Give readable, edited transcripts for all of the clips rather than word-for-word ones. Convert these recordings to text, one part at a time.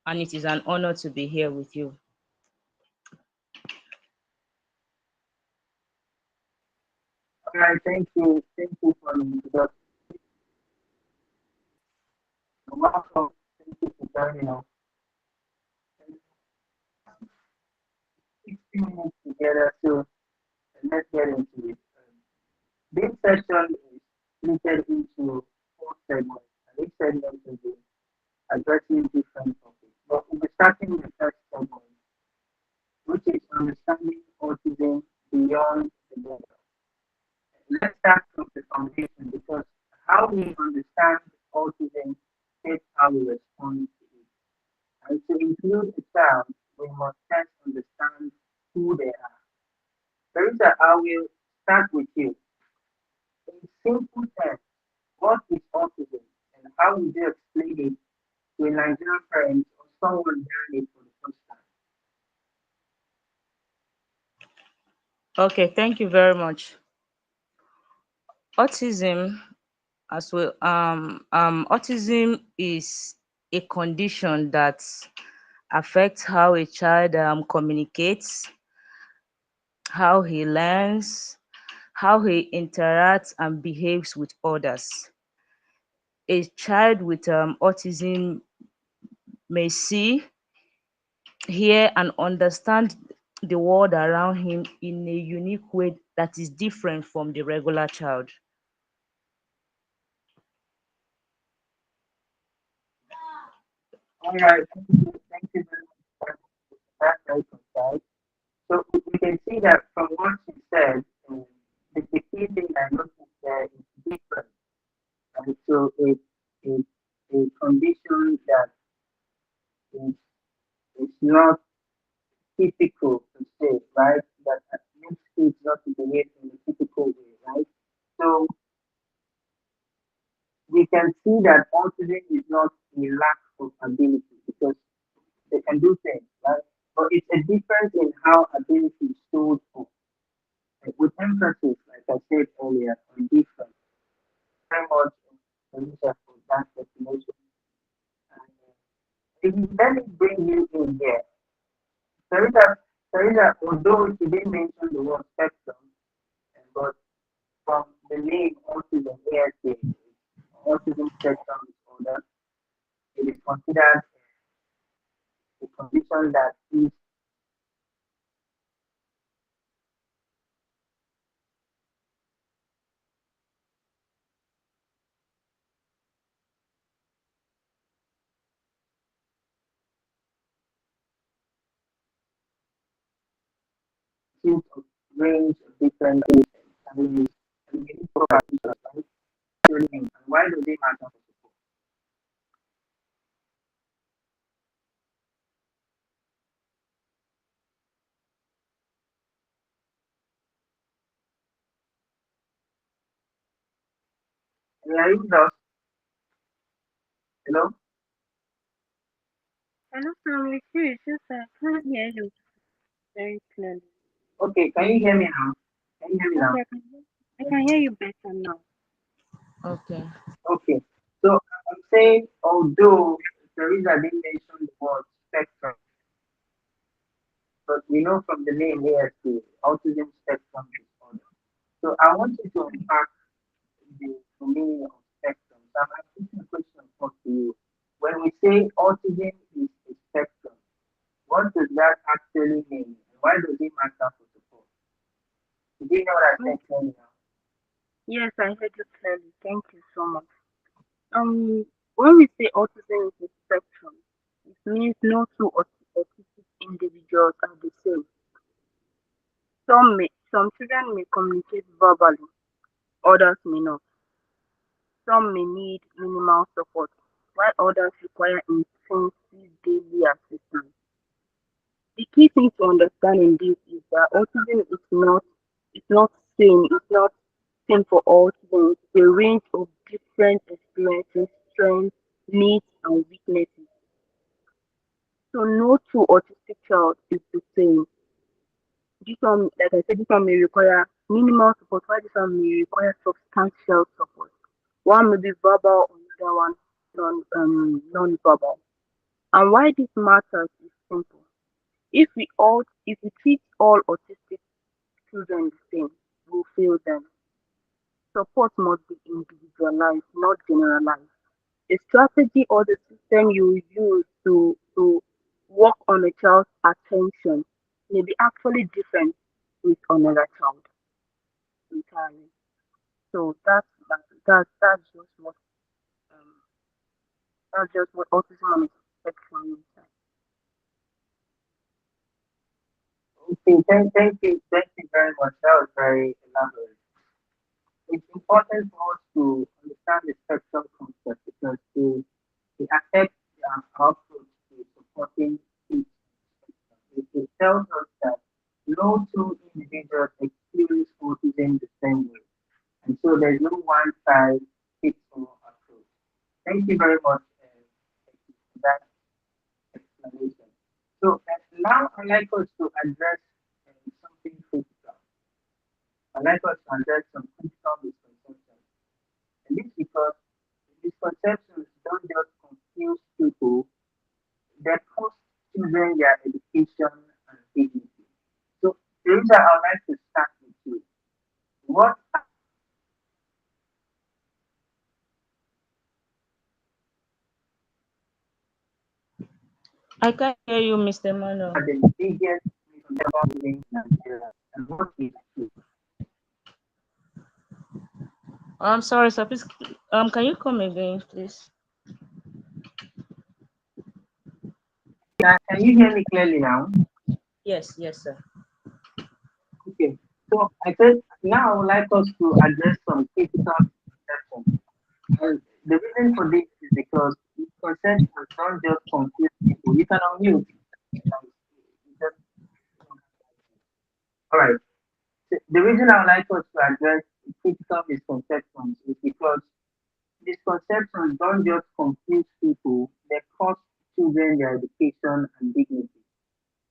and it is an honor to be here with you. All right, thank you. Thank you for the introduction. Welcome. Thank you for joining us. 60 minutes together, so let's get into it. This session is split into four segments, and each segment will be addressing different topics. But we'll be starting with the first segment, which is understanding autism beyond the data. Let's start from the foundation because how we understand autism shapes how we respond to it. And to include a child, we must first understand who they are. Teresa, I will start with you. In simple terms, what is autism and how would you explain it to a Nigerian parent or someone hearing it for the first time? Okay, thank you very much. Autism, as well, autism is a condition that affects how a child communicates, how he learns, how he interacts and behaves with others. A child with autism may see, hear, and understand the world around him in a unique way that is different from the regular child. All right, thank you very much for that very concise. So we can see that from what you said, the key thing I noticed there is different. And so it's a condition that is, is not typical to say, right? That makes kids not to behave in a typical way, right? So we can see that autism is not a lack of ability because they can do things, right? But it's a difference in how ability is showed up. Like with emphasis, like I said earlier, on different, very much Felicia for that definition. And let me bring you in here. Teresa, although she didn't mention the word spectrum, but from the name autism, ASD, autism spectrum disorder, it is considered a condition that is consists of range of different challenges and unique properties, right? And why do they matter for support? And are you with us? Hello? Hello, I'm with you. It's just I can't hear you very clearly. Okay, can you hear me now? Can you hear me now? Okay, I can hear you better now. Okay. Okay. So I'm saying, although Teresa didn't mention the word spectrum, but we know from the name ASD, autism spectrum disorder. So I want you to unpack the meaning of spectrum. So I'm asking a question first to you. When we say autism is a spectrum, what does that actually mean? And why does it matter for support? Did you know what I Mm, said clearly now? Yes, I heard you clearly. Thank you so much. When we say autism is a spectrum, it means no two autistic individuals are the same. Some children may communicate verbally, others may not. Some may need minimal support, while others require intensive daily assistance. The key thing to understand in this is that autism is not it's not same for all students. It's a range of different experiences, strengths, needs and weaknesses. So no two autistic child is the same. This one, like I said, this one may require minimal support, while this one may require substantial support. One may be verbal, another one non-verbal. And why this matters is simple. If we treat all autistic children the same, we'll fail them. Support must be individualized, not generalized. The strategy or the system you use to work on a child's attention may be actually different with another child entirely. So that's just what um that's just what autism on a spectrum is. Okay, thank you very much. That was very elaborate. It's important for us to understand the spectrum concept because they affect our approach to supporting each spectrum. It tells us that no two individuals experience autism the same way, and so there's no one size fits all approach. Thank you very much for that explanation. So now I'd like us to address something critical. I'd like us to address some critical misconceptions. And this because misconceptions don't just confuse people, they cost children their education and dignity. So, Teresa, I'd like to start with you. What I can't hear you, Mr. Mano. are the biggest misconceptions in Nigeria and what is true? I'm sorry, sir. Please, can you come again, please? Can you hear me clearly now? Yes, yes, sir. Okay. So I said now I would like us to address some critical misconceptions. And the reason for this is because misconceptions don't just confuse people. You can unmute. Just, all right. The reason I would like us to address critical misconceptions is because misconceptions don't just confuse people, they cost children their education and dignity.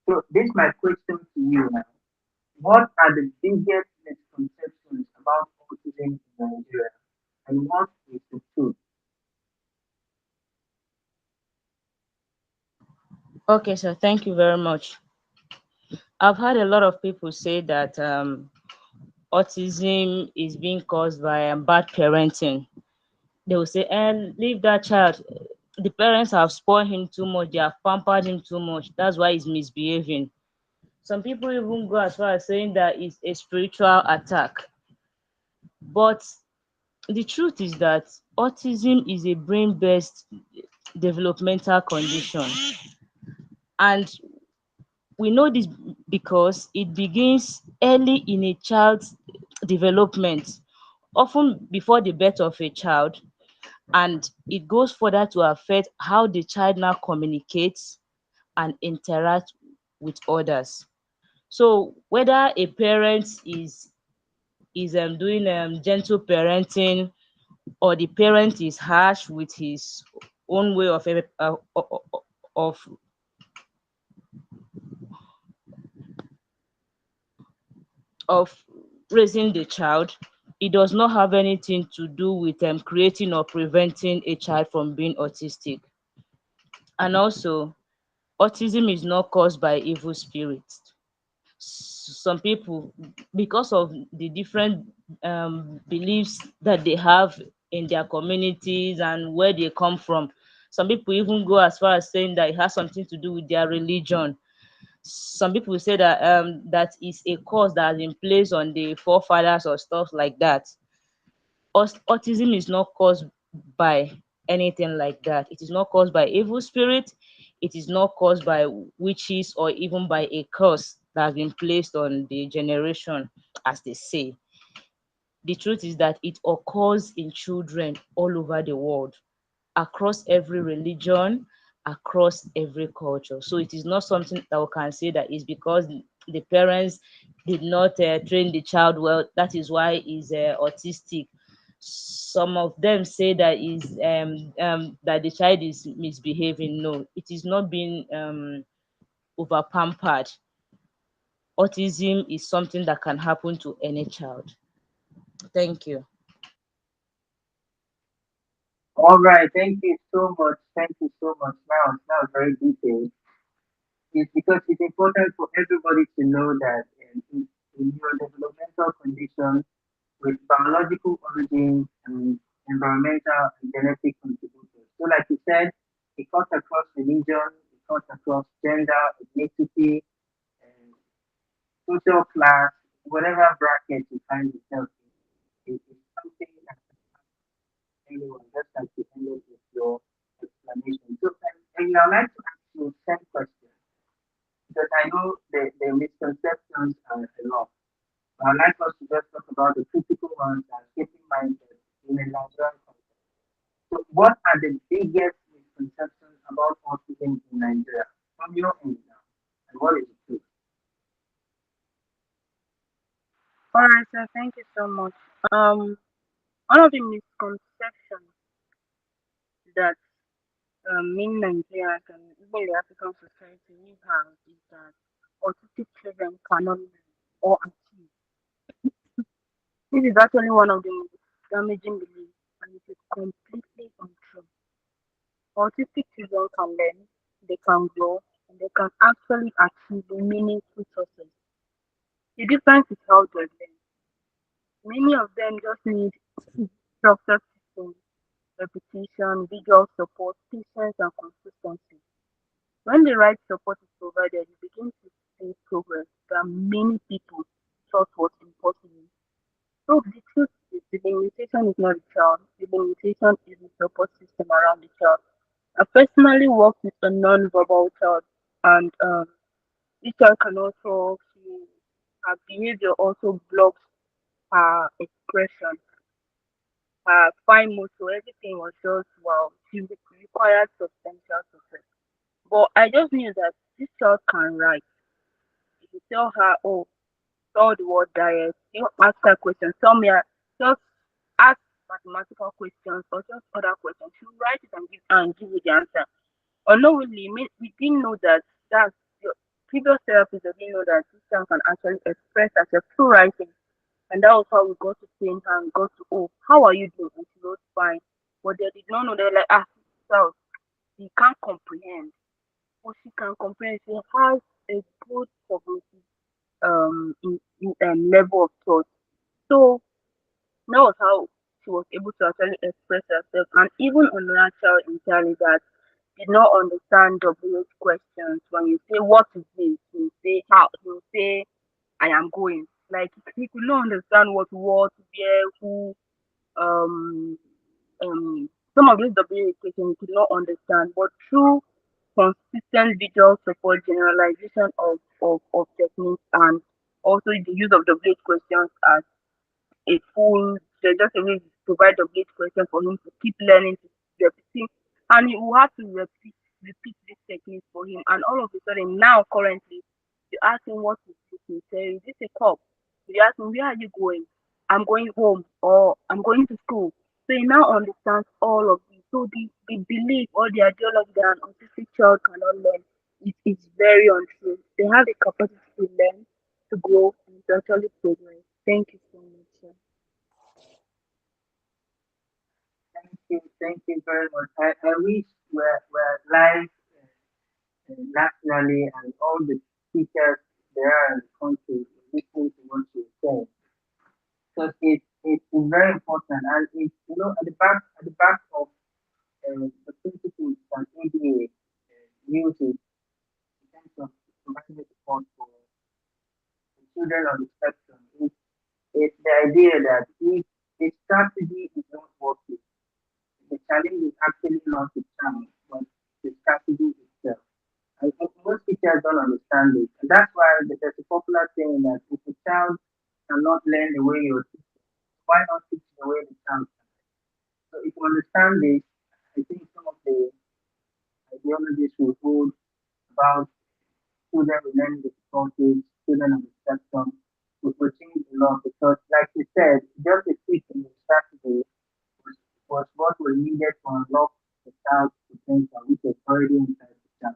So this is my question to you now. What are the biggest misconceptions about autism in Nigeria? And what is the truth? Okay, sir. Thank you very much. I've heard a lot of people say that autism is being caused by bad parenting. They will say, and leave that child. The parents have spoiled him too much, they have pampered him too much. That's why he's misbehaving. Some people even go as far as saying that it's a spiritual attack. But the truth is that autism is a brain based developmental condition. And we know this because it begins early in a child's development, often before the birth of a child, and it goes further to affect how the child now communicates and interact with others. So whether a parent is doing gentle parenting, or the parent is harsh with his own way of of raising the child, it does not have anything to do with creating or preventing a child from being autistic. And also, autism is not caused by evil spirits. Some people, because of the different beliefs that they have in their communities and where they come from, some people even go as far as saying that it has something to do with their religion. Some people say that that is a cause that has been placed on the forefathers or stuff like that. Autism is not caused by anything like that. It is not caused by evil spirit. It is not caused by witches or even by a curse that has been placed on the generation, as they say. The truth is that it occurs in children all over the world, across every religion, across every culture. So it is not something that we can say that is because the parents did not train the child well, that is why he's autistic. Some of them say that is that the child is misbehaving. No, it is not being over pampered. Autism is something that can happen to any child. Thank you. All right, thank you so much. Thank you so much. Now very detailed. It's because it's important for everybody to know that in neurodevelopmental conditions with biological origins and environmental and genetic contributors. So, like you said, it cuts across religion, it cuts across gender, ethnicity, and social class, whatever bracket you find yourself in. It is something that anyone, just like you ended with your explanation. So, and I'd like to ask you 10 questions because I know the misconceptions are a lot. I'd like us to just talk about the critical ones and shaping mindset in a Nigerian context. So, what are the biggest misconceptions about autism in Nigeria from your end now? And what is the truth? All right, sir. Thank you so much. Um, One of the misconceptions that in Nigeria and even the African society we have is that autistic children cannot learn or achieve. This is actually one of the most damaging beliefs, and it is completely untrue. Autistic children can learn, they can grow, and they can actually achieve meaningful success. The difference is how they learn. Many of them just need structured systems, repetition, visual support, patience, and consistency. When the right support is provided, you begin to see progress that many people thought was impossible. So the truth is the limitation is not the child, the limitation is the support system around the child. I personally work with a non-verbal child, and this child cannot talk. Her behavior also blocks her expression. Her fine motor, everything was just wow. Required substantial success. But I just knew that this child can write. If you tell her, oh, spell the word diet, you ask her questions, just ask mathematical questions or just other questions. She'll write it and give you the answer. Unknowingly, we didn't know that that's your previous therapist didn't know that this child can actually express herself through writing. And that was how we got to train her and got to, oh, how are you doing? And she wrote fine. But they did not know, they were like, ah, so he can't comprehend. But she can comprehend. She has a good cognitive level of thought. So that was how she was able to actually express herself. And even another child entirely that did not understand WH questions. When you say what is this, you say how, you say I am going. Like he could not understand what, where, who, um, some of these WH questions he could not understand. But through consistent visual support, generalization of techniques, and also the use of WH questions as a full, there's just a way to provide the great question for him to keep learning, to repeating, and you will have to repeat this technique for him. And all of a sudden, now currently, you ask him what is this, he say, is this a cup? You ask him, where are you going? I'm going home, or I'm going to school. So he now understands all of this. So the belief or the ideology that an autistic child cannot learn is very untrue. They have the capacity to learn, to grow, and to actually progress. Thank you so much, sir. Thank you very much. I wish we're live nationally and all the teachers there are in the country listening to what you're saying. Because it's very important and it's at the back of the principles that ADA uses in terms of providing support for the children on the spectrum. It's the idea that if the strategy is not working, the challenge is actually not the challenge, but the strategy itself. I think most teachers don't understand this. And that's why there's a popular saying that if a child cannot learn the way you're teaching, why not teach the way the child can? So if you understand this, I think some of the ideologies we hold about children with learning difficulties, children on the spectrum, will change a lot because, like you said, just a tweak in the strategy was what was needed to unlock the child's potential, which was already inside the child.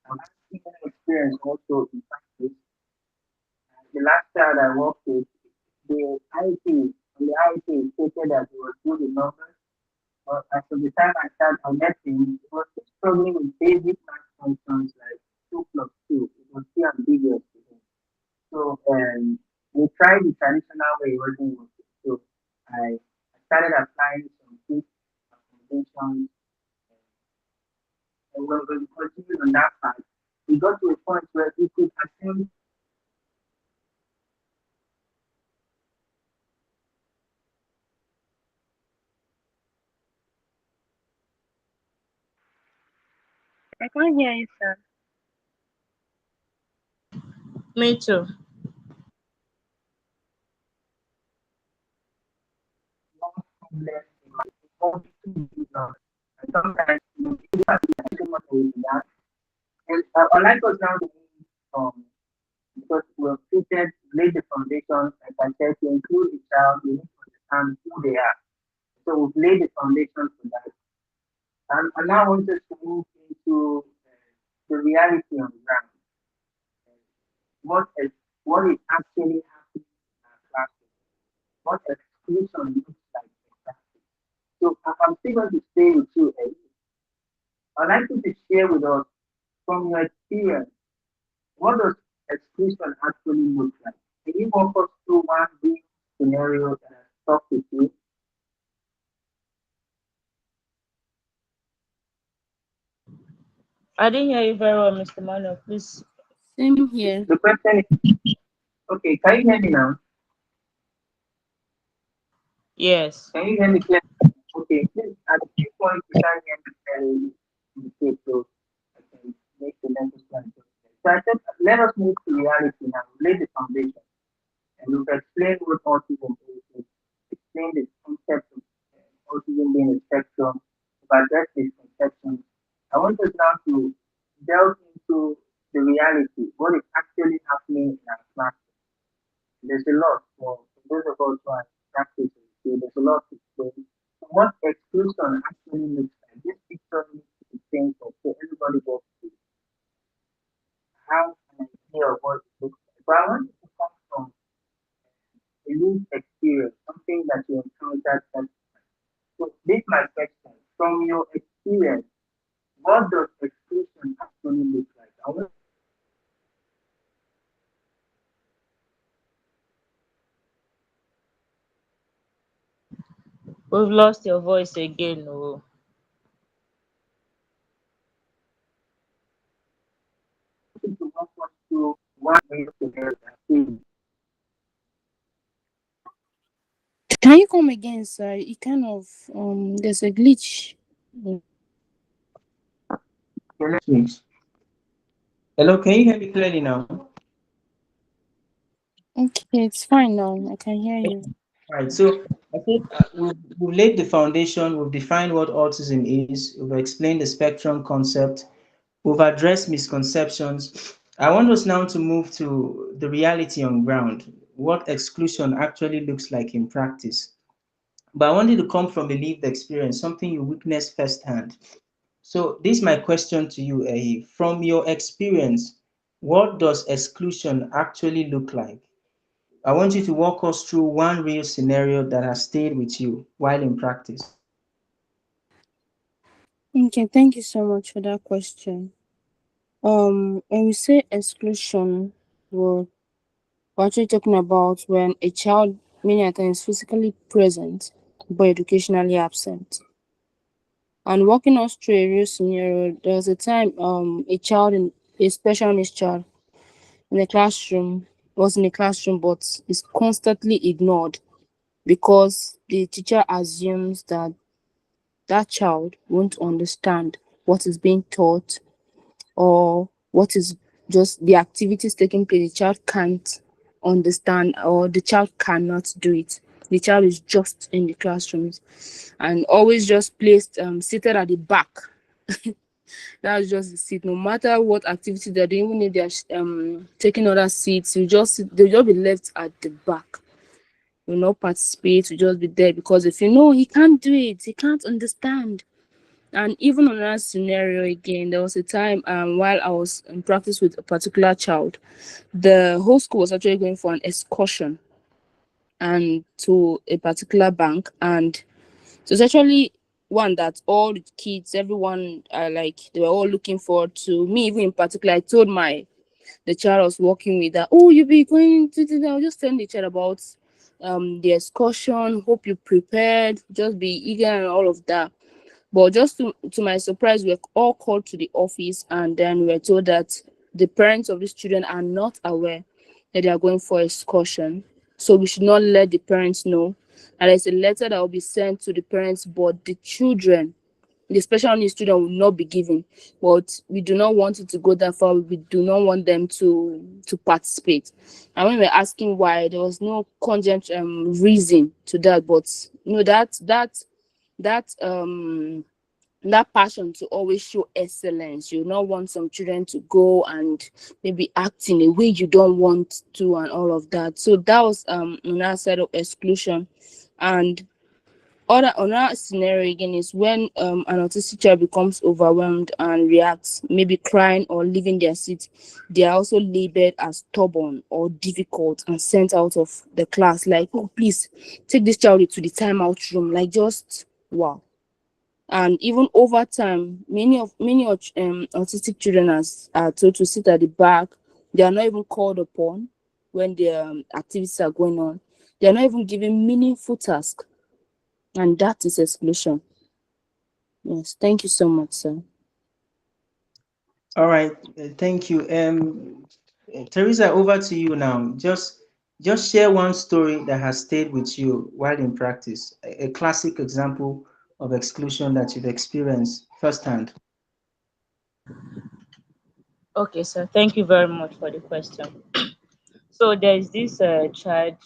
And I've seen an experience also in practice. The last child I worked with, the IT, on the IT stated that he was good in numbers, but as a the time I met him, he was still struggling with basic math functions like 2 plus 2. It was still ambiguous to him. So we tried the traditional way, it wasn't working. So I started applying some quick accommodations, and when we continued on that path, we got to a point where we could attempt I can't hear you, sir. Me too. more problems in my own business. And sometimes you have to do too much with that. And I like us now to move because we've treated, laid the foundation, like I said, to include the child, we need to understand who they are. So we've laid the foundation for that. And now I want us to move into the reality on the ground. What is what is actually happening in our classroom? What exclusion looks like in practice. So I'm still going to stay with you, Ed. I'd like you to share with us from your experience, what does exclusion actually look like? Can you walk us through one big scenario that has stuck with you? I didn't hear you very well, Mr. Manuel. Please. Same here. The question is, okay, can you hear me now? Yes. Can you hear me clearly? Okay, please, at this point, you can hear me clearly in the case, so I can make the necessary adjustment. So I said, let us move to reality now, lay the foundation. And we've explained what autism is, we've explained the concept of autism being a spectrum, we've addressed misconceptions. I want us now to delve into the reality, what is actually happening in our classroom. There's a lot for those of us who are practicing, so there's a lot to explain. So what exclusion actually looks like. This picture needs to be painted so everybody gets to have an idea of what it looks like. But I want it to come from a lived experience, something that you encountered personally. So this is my question. From your experience, what does exclusion actually look like? I want We've lost your voice again. Oh. you to walk us through one real scenario that is. Can you come again, sir? It kind of there's a glitch. Okay, let's switch. Hello, can you hear me clearly now? Okay, it's fine now. I can hear you. Right. So I think we've laid the foundation, we've defined what autism is, we've explained the spectrum concept, we've addressed misconceptions. I want us now to move to the reality on ground, what exclusion actually looks like in practice. But I want you to come from a lived experience, something you witnessed firsthand. So this is my question to you, Ehi. From your experience, what does exclusion actually look like? I want you to walk us through one real scenario that has stayed with you while in practice. Okay, thank you so much for that question. When we say exclusion, we're actually talking about when a child many a times physically present but educationally absent. And walking us through a real scenario, there was a time a child in a special needs child in the classroom was in a classroom but is constantly ignored because the teacher assumes that that child won't understand what is being taught or what is just the activities taking place. The child can't understand or the child cannot do it. The child is just in the classrooms and always just placed seated at the back. That's just the seat. No matter what activity they're doing, even if they're taking other seats, they'll just be left at the back. Will not participate, will just be there because if you know he can't do it, he can't understand. And even on that scenario again, there was a time while I was in practice with a particular child, the whole school was actually going for an excursion and to a particular bank, and so it's actually one that all the kids, everyone, like they were all looking forward to. Me, even in particular, I told the child I was working with that, oh, you'll be going to do that. I'll just tell the child about the excursion. Hope you prepared. Just be eager and all of that. But just to my surprise, we were all called to the office, and then we were told that the parents of these children are not aware that they are going for excursion. So we should not let the parents know. And there's a letter that will be sent to the parents, but the children, the special needs student, will not be given. But we do not want it to go that far. We do not want them to participate. And when we're asking why, there was no cogent reason to that. But that that passion to always show excellence. You not want some children to go and maybe act in a way you don't want to and all of that. So that was another side of exclusion. And other another scenario again is when an autistic child becomes overwhelmed and reacts, maybe crying or leaving their seat. They are also labeled as stubborn or difficult and sent out of the class. Like, oh, please take this child to the timeout room. Like, just wow. And even over time, many autistic children are told to sit at the back. They are not even called upon when the activities are going on. They are not even given meaningful tasks, and that is exclusion. Yes, thank you so much, sir. All right, thank you. Teresa, over to you now. Just share one story that has stayed with you while in practice, a classic example of exclusion that you've experienced firsthand. Okay, so thank you very much for the question. So there's this child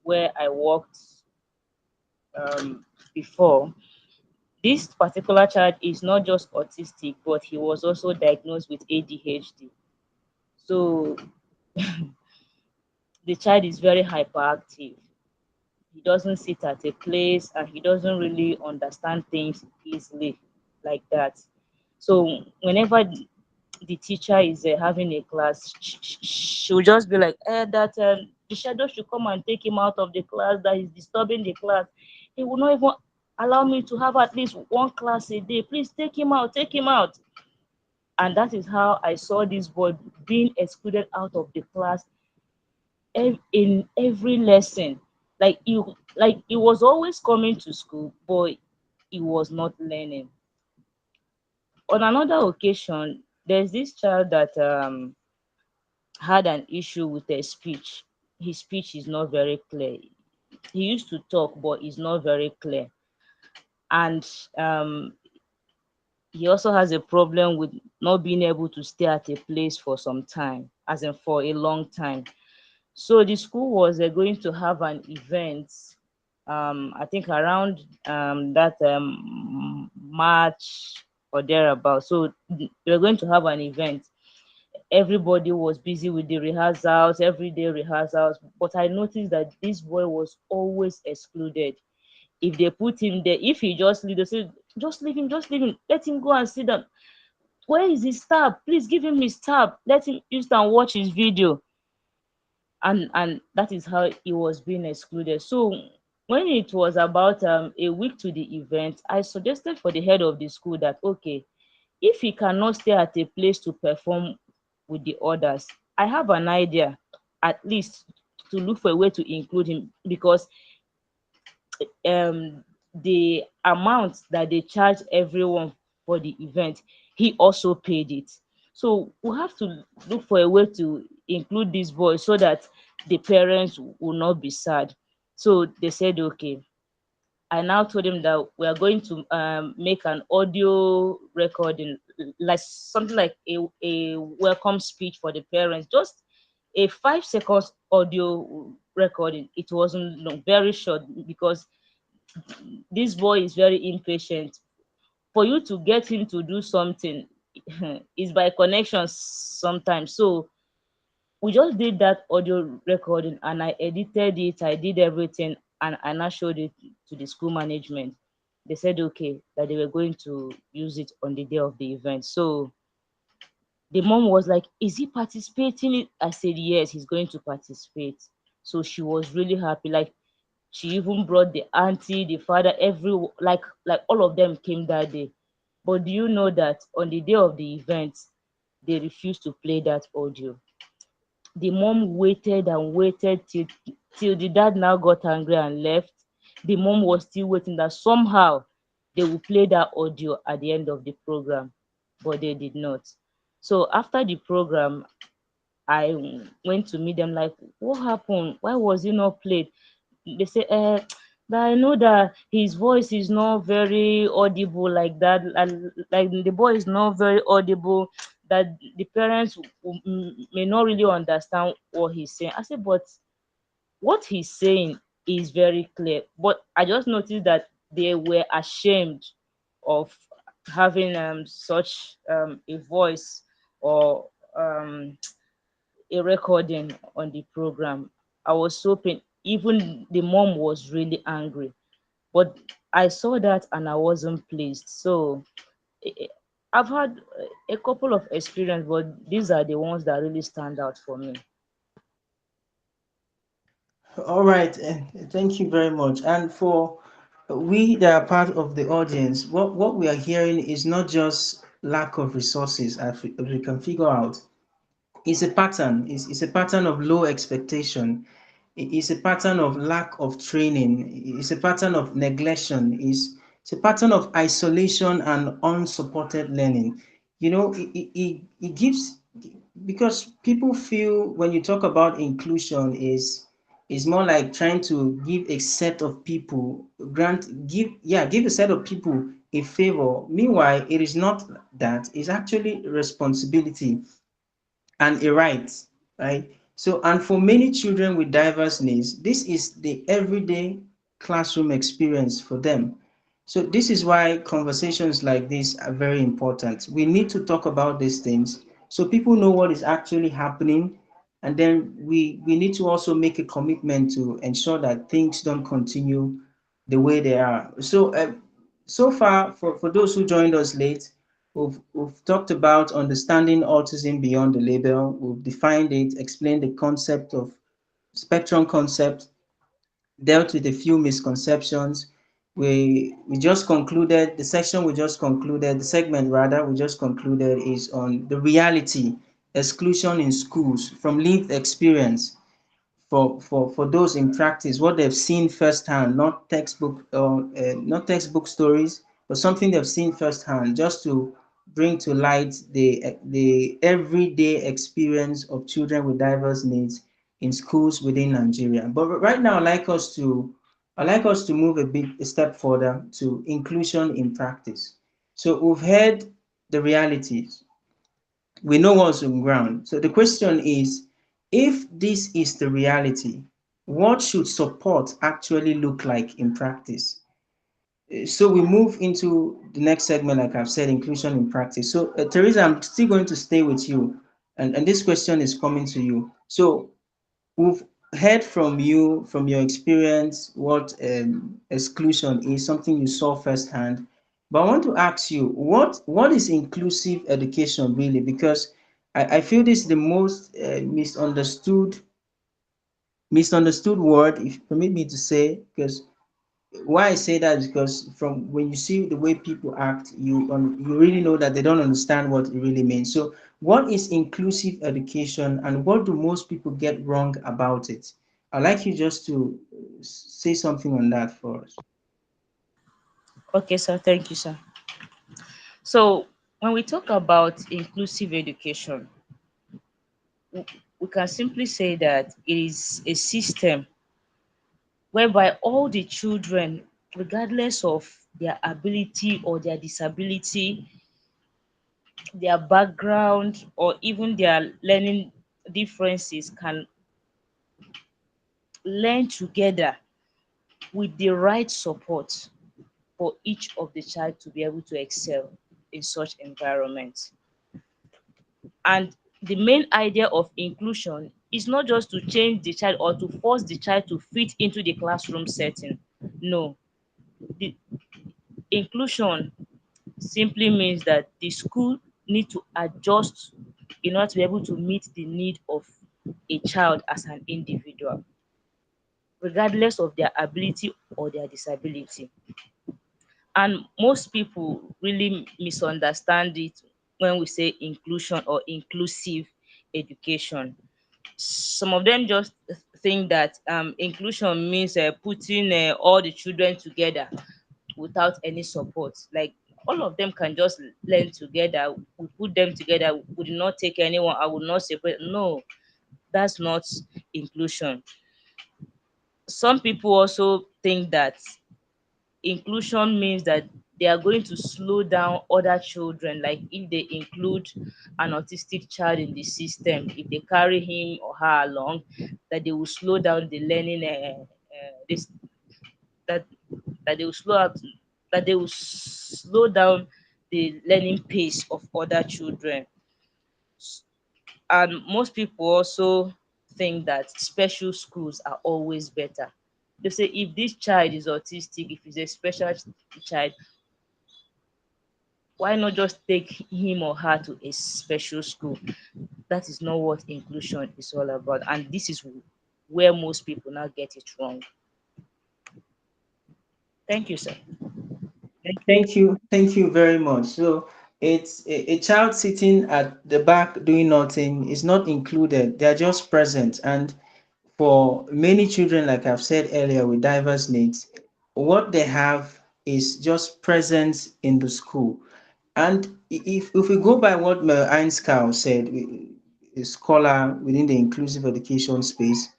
where I worked before. This particular child is not just autistic, but he was also diagnosed with ADHD. So the child is very hyperactive. He doesn't sit at a place and he doesn't really understand things easily like that. So whenever the teacher is having a class, she'll just be like, that the shadow should come and take him out of the class, that is disturbing the class. He will not even allow me to have at least one class a day. Please take him out, take him out. And that is how I saw this boy being excluded out of the class in every lesson. Like he was always coming to school, but he was not learning. On another occasion, there's this child that had an issue with his speech. His speech is not very clear. He used to talk, but it's not very clear. And he also has a problem with not being able to stay at a place for some time, as in for a long time. So the school was going to have an event, I think around that March or thereabout. So they were going to have an event. Everybody was busy with the rehearsals, everyday rehearsals. But I noticed that this boy was always excluded. If they put him there, if he just leave, they say, just leave him, let him go and sit down. Where is his tab? Please give him his tab. Let him use and watch his video. And that is how he was being excluded. So when it was about a week to the event, I suggested for the head of the school that, okay, if he cannot stay at a place to perform with the others, I have an idea, at least to look for a way to include him, because um the amount that they charge everyone for the event, he also paid it. So we have to look for a way to include this boy so that the parents will not be sad. So they said, okay. I now told him that we are going to make an audio recording, like something like a welcome speech for the parents, just a 5 seconds audio recording. It wasn't long, very short, because this boy is very impatient. For you to get him to do something is by connection sometimes. So we just did that audio recording and I edited it, I did everything, and I now showed it to the school management. They said okay, that they were going to use it on the day of the event. So the mom was like, is he participating? I said yes, he's going to participate. So she was really happy. Like She even brought the auntie, the father, like all of them came that day. But do you know that on the day of the event, they refused to play that audio? The mom waited and waited till the dad now got angry and left. The mom was still waiting that somehow they will play that audio at the end of the program, but they did not. So after the program, I went to meet them, like, what happened? Why was it not played? They say, that I know that his voice is not very audible like that, and like the boy is not very audible, that the parents may not really understand what he's saying. I said, but what he's saying is very clear. But I just noticed that they were ashamed of having such a voice or um a recording on the program. I was so pained. Even the mom was really angry. But I saw that and I wasn't pleased. So eh, eh, I've had a couple of experience, but these are the ones that really stand out for me. All right, thank you very much. And for we that are part of the audience, what we are hearing is not just lack of resources, as we can figure out. It's a pattern. It's a pattern of low expectation. It's a pattern of lack of training. It's a pattern of neglection. It's a pattern of isolation and unsupported learning. It gives, because people feel when you talk about inclusion is more like trying to give a set of people give a set of people a favor. Meanwhile, it is not that. It's actually responsibility and a right, right? So, and for many children with diverse needs, this is the everyday classroom experience for them. So, this is why conversations like this are very important. We need to talk about these things so people know what is actually happening. And then we need to also make a commitment to ensure that things don't continue the way they are. So, so far, for those who joined us late, we've talked about understanding autism beyond the label. We've defined it, explained the concept of spectrum concept, dealt with a few misconceptions. We just concluded the section we just concluded, the segment rather, we just concluded is on the reality, exclusion in schools from lived experience for those in practice, what they've seen firsthand, not textbook stories, but something they've seen firsthand, just to bring to light the everyday experience of children with diverse needs in schools within Nigeria. But right now, I'd like us to move a step further to inclusion in practice. So we've heard the realities, we know what's on ground. So the question is, if this is the reality, what should support actually look like in practice? So we move into the next segment, like I've said, inclusion in practice. So Teresa, I'm still going to stay with you, and this question is coming to you. So we've heard from you, from your experience, what exclusion is, something you saw firsthand. But I want to ask you, what is inclusive education really? Because I feel this is the most misunderstood word, if you permit me to say, because why I say that is because from when you see the way people act, you really know that they don't understand what it really means. So, what is inclusive education, and what do most people get wrong about it? I'd like you just to say something on that for us. Okay, sir. Thank you, sir. So when we talk about inclusive education, we can simply say that it is a system whereby all the children, regardless of their ability or their disability, their background, or even their learning differences, can learn together with the right support for each of the child to be able to excel in such environments. And the main idea of inclusion is not just to change the child or to force the child to fit into the classroom setting. No, the inclusion simply means that the school need to adjust in order to be able to meet the need of a child as an individual. regardless of their ability or their disability. And most people really misunderstand it when we say inclusion or inclusive education. Some of them just think that inclusion means putting all the children together without any support. Like all of them can just learn together. We put them together. We did not take anyone. I would not separate. No, that's not inclusion. Some people also think that inclusion means that they are going to slow down other children, like if they include an autistic child in the system, if they carry him or her along, that they will slow down the learning this that that they will slow out that they will slow down the learning pace of other children. And most people also think that special schools are always better. They say if this child is autistic, if he's a special child, why not just take him or her to a special school? That is not what inclusion is all about. And this is where most people now get it wrong. Thank you, sir. Thank you very much. So it's a child sitting at the back doing nothing is not included. They are just present. And for many children, like I've said earlier, with diverse needs, what they have is just presence in the school. And if we go by what Mel Einskow said, a scholar within the inclusive education space,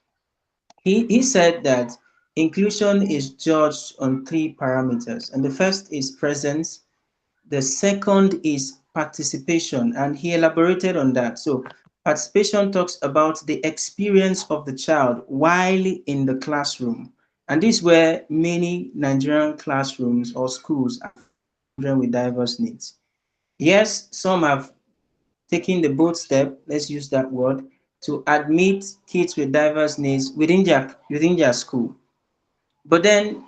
he said that inclusion is judged on three parameters. And the first is presence, the second is participation, and he elaborated on that. So, participation talks about the experience of the child while in the classroom. And this is where many Nigerian classrooms or schools are finding children with diverse needs. Yes, some have taken the bold step, let's use that word, to admit kids with diverse needs within their school. But then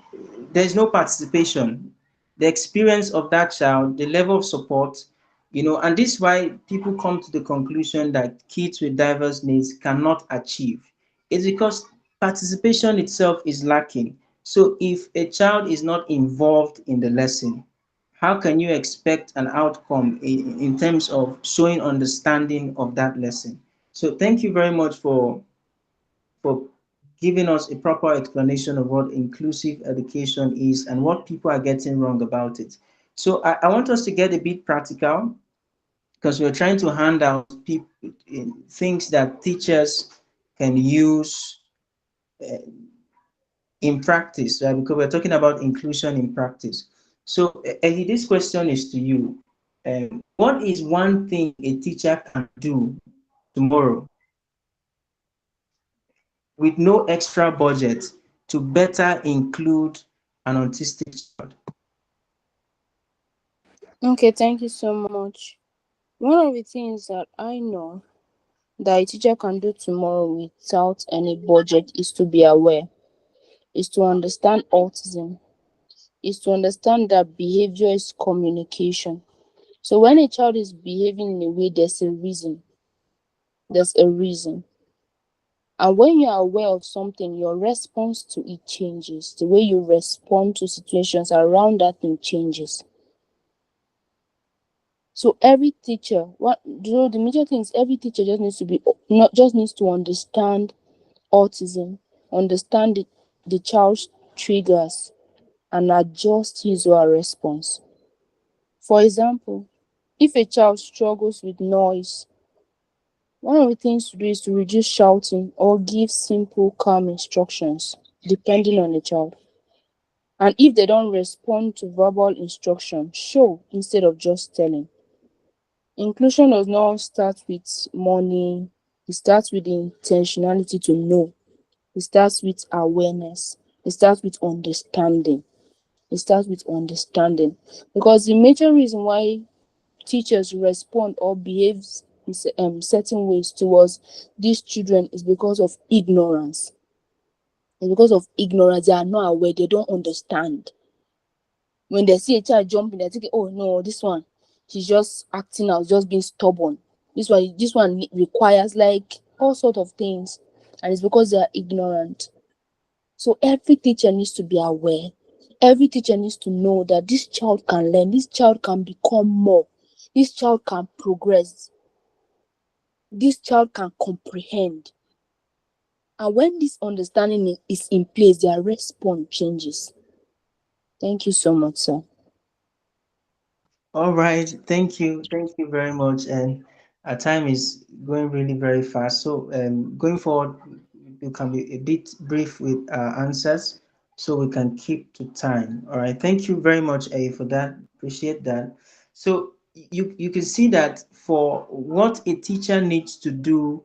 there's no participation. The experience of that child, the level of support, and this is why people come to the conclusion that kids with diverse needs cannot achieve. It's because participation itself is lacking. So if a child is not involved in the lesson, how can you expect an outcome in terms of showing understanding of that lesson? So thank you very much for giving us a proper explanation of what inclusive education is and what people are getting wrong about it. So I want us to get a bit practical because we're trying to hand out people, things that teachers can use in practice, right? Because we're talking about inclusion in practice. So, Eddie, this question is to you. What is one thing a teacher can do tomorrow with no extra budget to better include an autistic child? Okay, thank you so much. One of the things that I know that a teacher can do tomorrow without any budget is to be aware, is to understand autism, is to understand that behavior is communication. So when a child is behaving in a way, there's a reason. There's a reason. And when you're aware of something, your response to it changes. The way you respond to situations around that thing changes. So every teacher, the major thing is every teacher just needs to be not just needs to understand autism, understand the child's triggers, and adjust his or her response. For example, if a child struggles with noise, one of the things to do is to reduce shouting or give simple, calm instructions, depending on the child. And if they don't respond to verbal instruction, show instead of just telling. Inclusion does not start with money, it starts with the intentionality to know. It starts with awareness. It starts with understanding. It starts with understanding. Because the major reason why teachers respond or behave in certain ways towards these children is because of ignorance. It's because of ignorance. They are not aware. They don't understand. When they see a child jumping, they're thinking, "Oh no, this one, she's just acting out, just being stubborn. This one requires like all sort of things," and it's because they are ignorant. So every teacher needs to be aware. Every teacher needs to know that this child can learn, this child can become more, this child can progress, this child can comprehend. And when this understanding is in place, their response changes. Thank you so much, sir. All right, thank you very much. And our time is going really very fast. So, going forward, you can be a bit brief with answers, so we can keep to time. All right, thank you very much, A, for that. Appreciate that. So, you can see that for what a teacher needs to do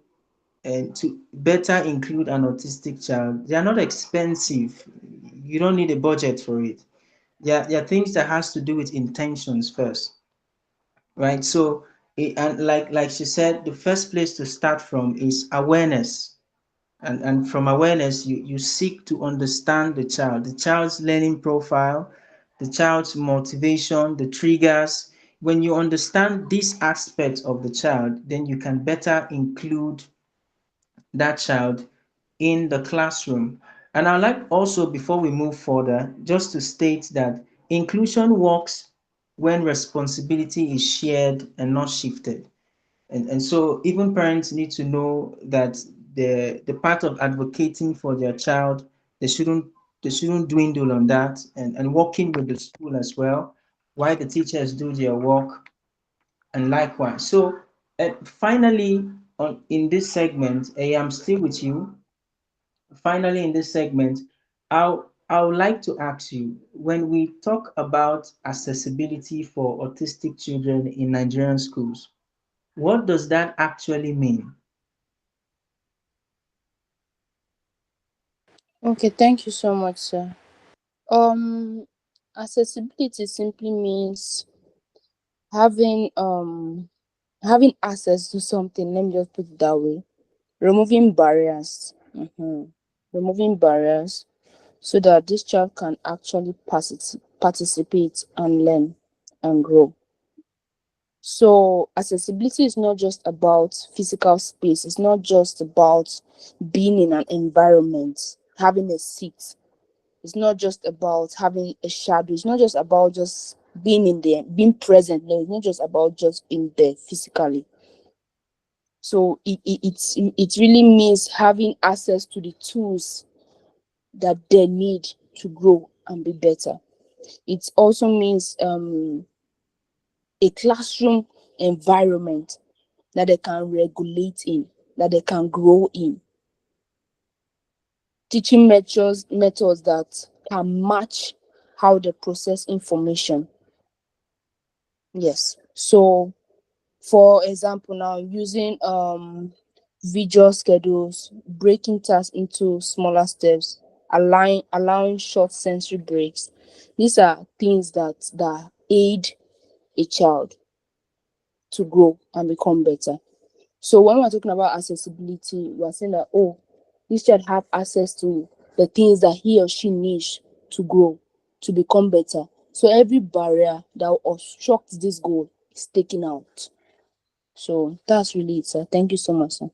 and to better include an autistic child, they are not expensive. You don't need a budget for it. There are things that has to do with intentions first, right? So, and like she said, the first place to start from is awareness. And from awareness, you seek to understand the child's learning profile, the child's motivation, the triggers. When you understand these aspects of the child, then you can better include that child in the classroom. And I'd like also, before we move further, just to state that inclusion works when responsibility is shared and not shifted. And so even parents need to know that the part of advocating for their child, they shouldn't they shouldn't dwindle on that, and working with the school as well, while the teachers do their work, and likewise. So finally, on in this segment, I'm still with you. Finally, in this segment, I would like to ask you, when we talk about accessibility for autistic children in Nigerian schools, what does that actually mean? Okay, thank you so much, sir. Um, Accessibility simply means having having access to something. Let me just put it that way. Removing barriers. Removing barriers so that this child can actually participate and learn and grow. So accessibility is not just about physical space. It's not just about being in an environment, having a seat. It's not just about having a shadow. It's not just about just being in there, being present. No, it's not just about just in there physically. So it really means having access to the tools that they need to grow and be better. It also means a classroom environment that they can regulate in, that they can grow in. Teaching methods that can match how they process information. Yes. So for example, now using visual schedules, breaking tasks into smaller steps, allowing short sensory breaks. These are things that aid a child to grow and become better. So when we're talking about accessibility, we're saying that, oh, this child have access to the things that he or she needs to grow, to become better. So every barrier that will obstruct this goal is taken out. So that's really it, sir. Thank you so much, sir.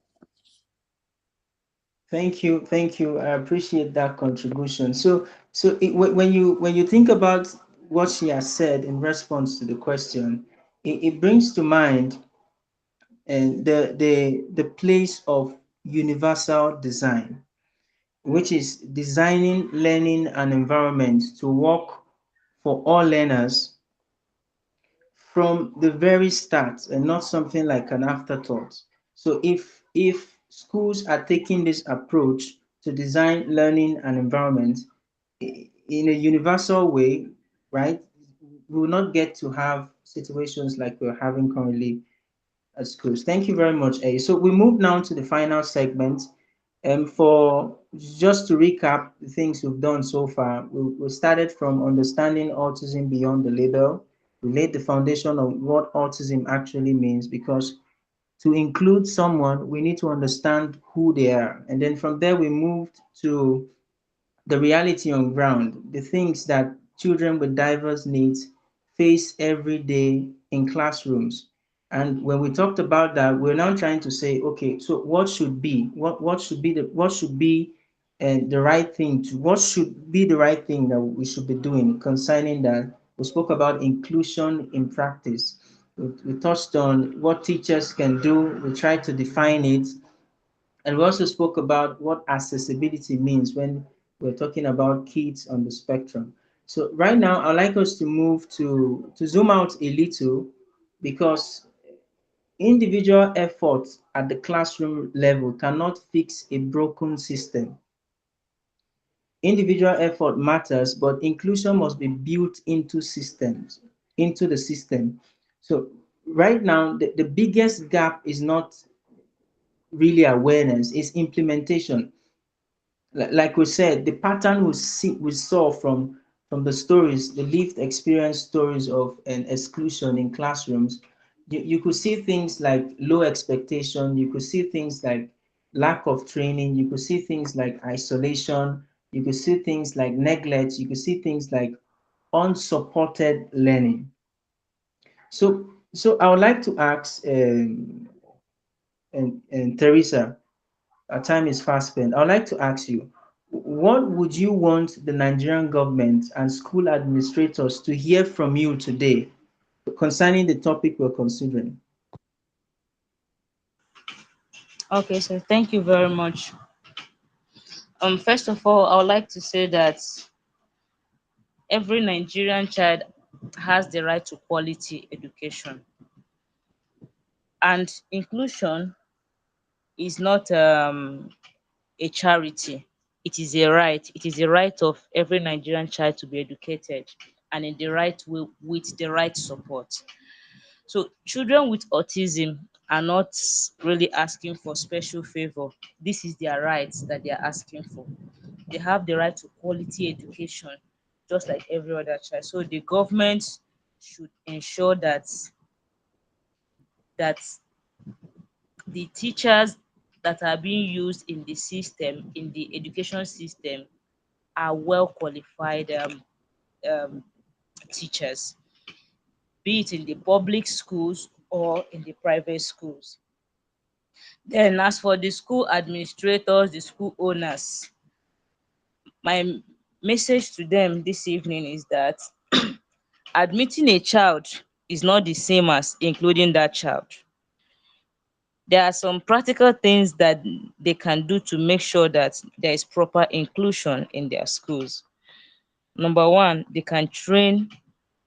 Thank you, thank you. I appreciate that contribution. When you think about what she has said in response to the question, it brings to mind and the place of universal design, which is designing learning and environment to work for all learners from the very start and not something like an afterthought. So if schools are taking this approach to design learning and environment in a universal way, right, we will not get to have situations like we're having currently at schools. Thank you very much, A. So we move now to the final segment. And for just to recap the things we've done so far, we started from understanding autism beyond the label. We laid the foundation of what autism actually means, because to include someone, we need to understand who they are. And then from there, we moved to the reality on ground, the things that children with diverse needs face every day in classrooms. And when we talked about that, we're now trying to say, okay, so what should be and the right thing to what should be the right thing that we should be doing concerning that. We spoke about inclusion in practice. We touched on what teachers can do. We tried to define it. And we also spoke about what accessibility means when we're talking about kids on the spectrum. So right now, I'd like us to move to zoom out a little, because individual effort at the classroom level cannot fix a broken system. Individual effort matters, but inclusion must be built into systems, into the system. So right now, the biggest gap is not really awareness, it's implementation. Like we said, the pattern we saw from the stories, the lived experience stories of an exclusion in classrooms. You could see things like low expectation, you could see things like lack of training, you could see things like isolation, you could see things like neglect, you could see things like unsupported learning. So I would like to ask and Teresa, our time is fast spent. I'd like to ask you, what would you want the Nigerian government and school administrators to hear from you today concerning the topic we're considering? Okay, so thank you very much. First of all, I would like to say that every Nigerian child has the right to quality education, and inclusion is not a charity. It is a right. It is a right of every Nigerian child to be educated, and in the right way, with the right support. So children with autism are not really asking for special favor. This is their rights that they are asking for. They have the right to quality education, just like every other child. So the government should ensure that the teachers that are being used in the system, in the education system, are well qualified um, teachers, be it in the public schools or in the private schools. Then, as for the school administrators, the school owners, my message to them this evening is that admitting a child is not the same as including that child. There are some practical things that they can do to make sure that there is proper inclusion in their schools. Number one, they can train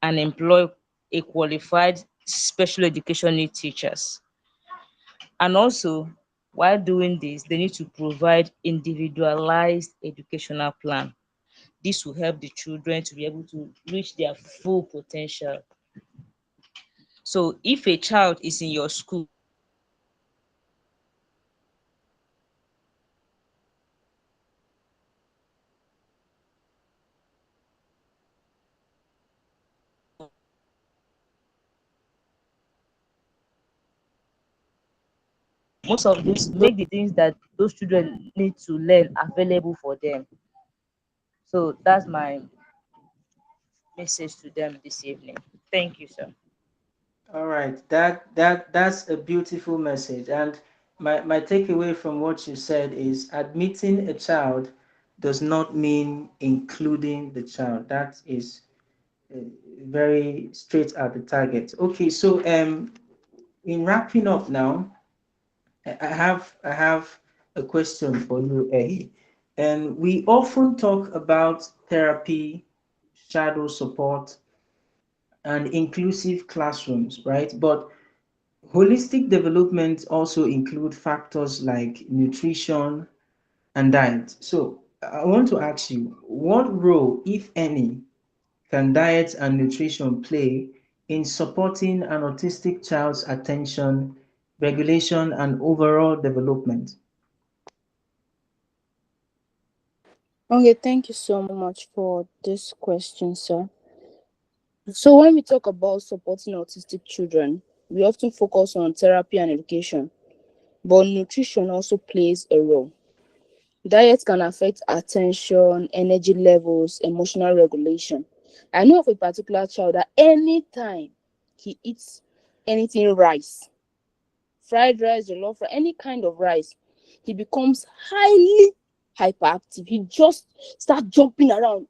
and employ a qualified special education need teachers. And also, while doing this, they need to provide individualized educational plan. This will help the children to be able to reach their full potential. So if a child is in your school, most of this make the things that those children need to learn available for them. So that's my message to them this evening. Thank you, sir. All right, that's a beautiful message. And my takeaway from what you said is admitting a child does not mean including the child. That is uh, very straight at the target. Okay, so in wrapping up now, I have a question for you, Ehi. And we often talk about therapy, shadow support, and inclusive classrooms, right? But holistic development also include factors like nutrition and diet. So I want to ask you, what role, if any, can diet and nutrition play in supporting an autistic child's attention, regulation, and overall development? Okay, thank you so much for this question, sir. So, when we talk about supporting autistic children, we often focus on therapy and education, but nutrition also plays a role. Diet can affect attention, energy levels, emotional regulation. I know of a particular child that anytime he eats anything rice, fried rice, jollof rice, any kind of rice, he becomes highly hyperactive. He just start jumping around.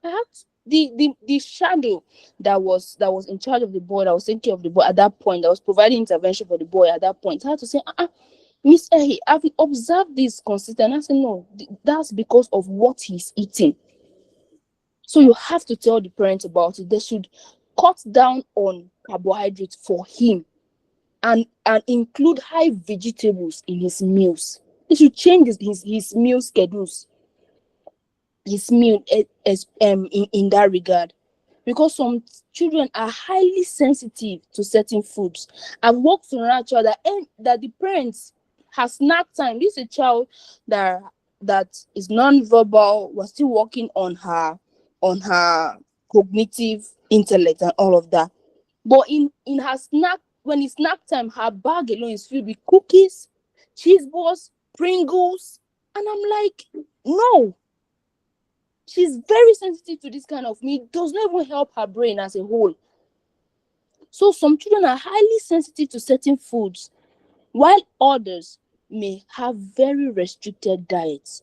I had the shadow that was in charge of the boy, that was taking care of the boy at that point, that was providing intervention for the boy at that point, had to say, Miss Ehi, have you observed this consistent? I said, no, that's because of what he's eating. So you have to tell the parents about it. They should cut down on carbohydrates for him, and include high vegetables in his meals. They should change his meal schedules, his meal in that regard, because some children are highly sensitive to certain foods. I've worked with another child that the parents has snack time. This is a child that is non-verbal, was still working on her cognitive intellect and all of that. But in her snack, when it's snack time, her bag alone is filled with cookies, cheese balls, Pringles, and I'm like, no. She's very sensitive to this kind of meat. It does not even help her brain as a whole. So some children are highly sensitive to certain foods, while others may have very restricted diets.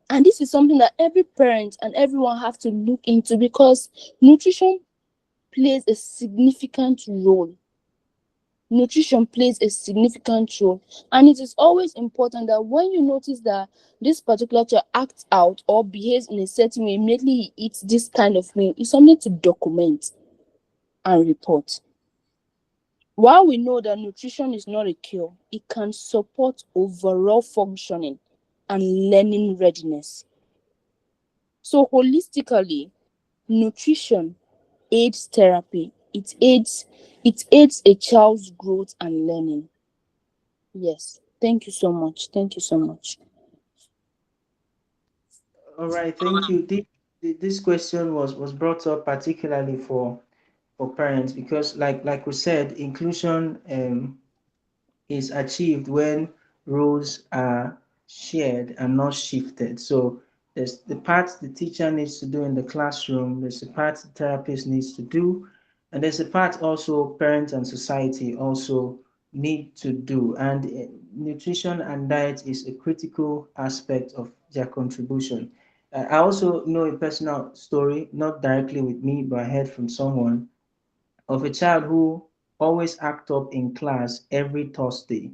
And this is something that every parent and everyone have to look into, because nutrition plays a significant role. Nutrition plays a significant role, and it is always important that when you notice that this particular child acts out or behaves in a certain way, immediately he eats this kind of meal, it's something to document and report. While we know that nutrition is not a cure, it can support overall functioning and learning readiness. So holistically, nutrition aids therapy. It aids a child's growth and learning. Yes. Thank you so much. Thank you so much. All right, thank you. This question was brought up particularly for parents because, like we said, inclusion is achieved when roles are shared and not shifted. So there's the part the teacher needs to do in the classroom, there's the part the therapist needs to do, and there's the part also parents and society also need to do. And nutrition and diet is a critical aspect of their contribution. I also know a personal story, not directly with me, but I heard from someone of a child who always act up in class every Thursday,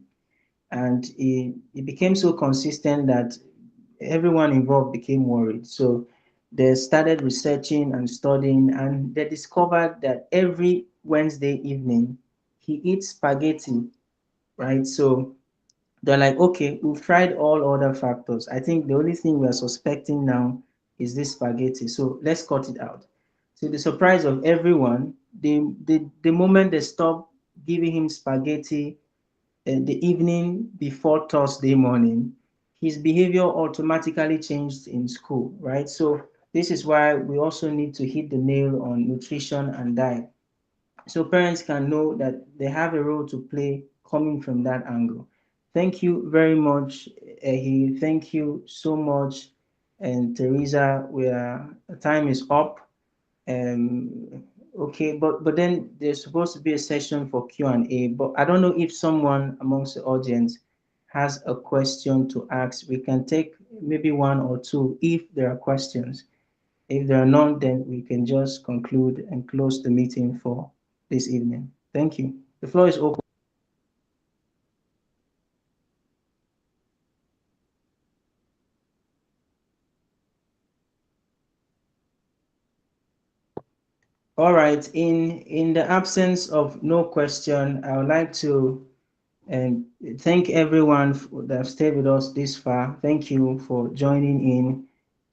and it became so consistent that everyone involved became worried. So they started researching and studying, and they discovered that every Wednesday evening he eats spaghetti, right? So they're like, okay, we've tried all other factors. I think the only thing we are suspecting now is this spaghetti. So let's cut it out. To the surprise of everyone, the moment they stopped giving him spaghetti the evening before Thursday morning, his behavior automatically changed in school, right? So this is why we also need to hit the nail on nutrition and diet. So parents can know that they have a role to play coming from that angle. Thank you very much, Ehi. Thank you so much. And Teresa, time is up. Um, okay, but then there's supposed to be a session for Q&A, but I don't know if someone amongst the audience has a question to ask. We can take maybe one or two if there are questions. If there are none, then we can just conclude and close the meeting for this evening. Thank you. The floor is open. All right. In the absence of no question, I would like to and thank everyone that have stayed with us this far. Thank you for joining in.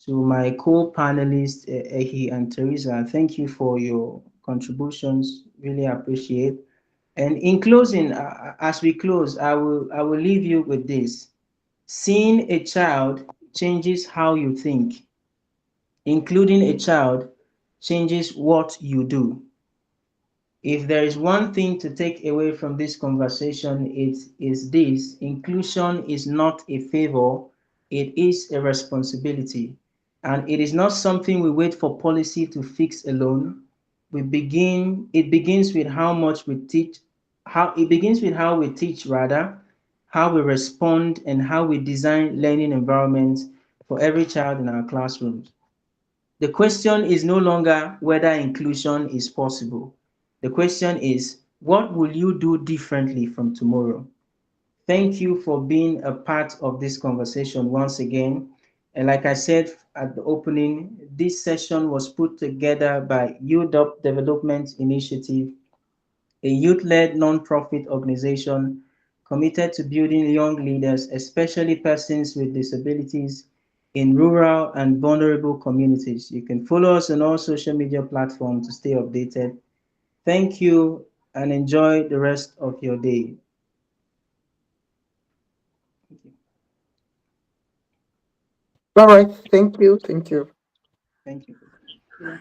To my co-panelists, Ehi and Teresa, thank you for your contributions. Really appreciate. And in closing, as we close, I will leave you with this. Seeing a child changes how you think. Including a child changes what you do. If there is one thing to take away from this conversation, it is this: inclusion is not a favor, it is a responsibility. And it is not something we wait for policy to fix alone. It begins with how we teach rather, how we respond, and how we design learning environments for every child in our classrooms. The question is no longer whether inclusion is possible. The question is, what will you do differently from tomorrow? Thank you for being a part of this conversation once again. And like I said at the opening, this session was put together by YieldUp Development Initiative, a youth-led non-profit organization committed to building young leaders, especially persons with disabilities in rural and vulnerable communities. You can follow us on all social media platforms to stay updated. Thank you and enjoy the rest of your day. Thank you. All right. Thank you. Thank you. Thank you. Yeah.